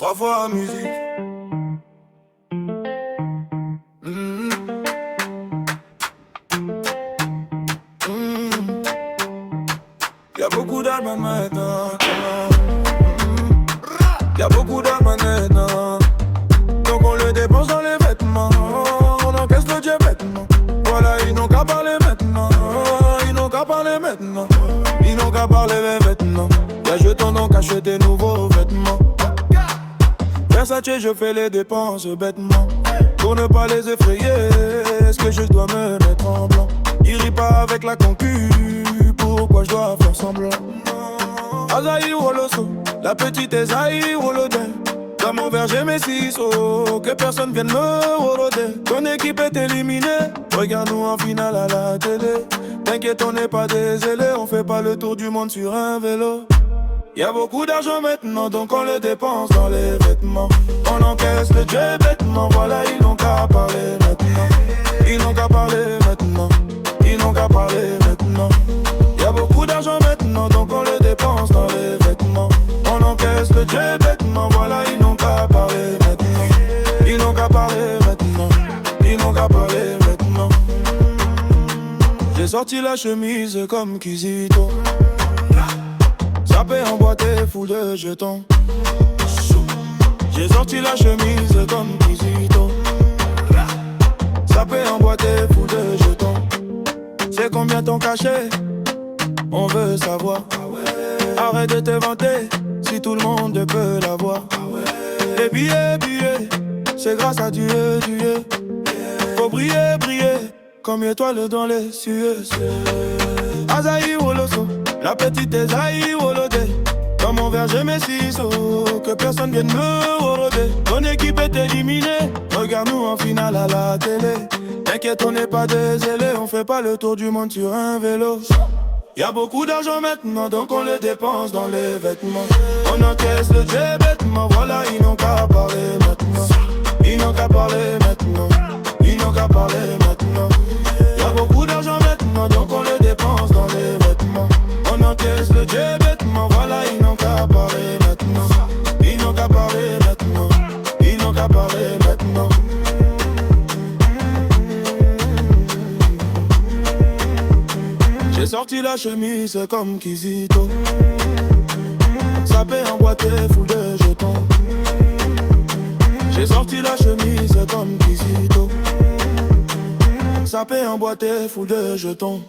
3 fois musique. Mhm. Mhm. Y'a beaucoup d'albums maintenant. Y'a beaucoup d'argent maintenant. Donc on le dépense dans les vêtements. On encaisse le jet maintenant. Voilà, ils n'ont qu'à parler maintenant. Ils n'ont qu'à parler maintenant. Ils n'ont qu'à parler maintenant. Y'a jetons donc acheter nouveaux vêtements. Versace, je fais les dépenses bêtement. Pour ne pas les effrayer, est-ce que je dois me mettre en blanc? Il rit pas avec la concu. Pourquoi je dois faire semblant? Azaï Woloso, la petite Esaïe Wolodé. Dans mon verre j'ai mes ciseaux, que personne vienne me rôder. Ton équipe est éliminée, regarde-nous en finale à la télé. T'inquiète, on n'est pas des zélés, on fait pas le tour du monde sur un vélo. Y'a beaucoup d'argent maintenant, donc on le dépense dans les vêtements. On encaisse le jet bêtement, voilà, ils n'ont qu'à parler maintenant. Ils n'ont qu'à parler maintenant, ils n'ont qu'à parler maintenant. Y'a beaucoup d'argent maintenant, donc on le dépense dans les vêtements. On encaisse le jet bêtement, voilà, ils n'ont qu'à parler maintenant. Ils n'ont qu'à parler maintenant, ils n'ont qu'à parler maintenant. J'ai sorti la chemise comme Kizito. Sapé en boîte et fou de jetons. J'ai sorti la chemise comme Kizito. Sapé en boîte et fou de jetons. C'est combien ton cachet? On veut savoir. Arrête de te vanter, si tout le monde peut l'avoir. Les billets, c'est grâce à Dieu. Faut briller, comme étoile dans les cieux. Azaï Woloso, la petite Esaïe Wolodé. Dans mon verre j'ai mes ciseaux, que personne vienne me rôder. Ton équipe est éliminée, regarde-nous en finale à la télé. T'inquiète, on n'est pas des zélés, on fait pas le tour du monde sur un vélo. Y'a beaucoup d'argent maintenant, donc on le dépense dans les vêtements. On encaisse le jet bêtement, voilà, ils n'ont qu'à parler maintenant. Ils n'ont qu'à parler maintenant, ils n'ont qu'à parler maintenant. Y'a beaucoup d'argent maintenant, donc on le dépense dans les vêtements. On encaisse le jet bêtement, voilà, ils n'ont qu'à parler maintenant. Ils n'ont qu'à parler maintenant, ils n'ont qu'à parler maintenant. J'ai sorti la chemise comme Kizito. Sapé en boîte et fou de jetons. J'ai sorti la chemise comme Kizito. Sapé en boîte et fou de jetons.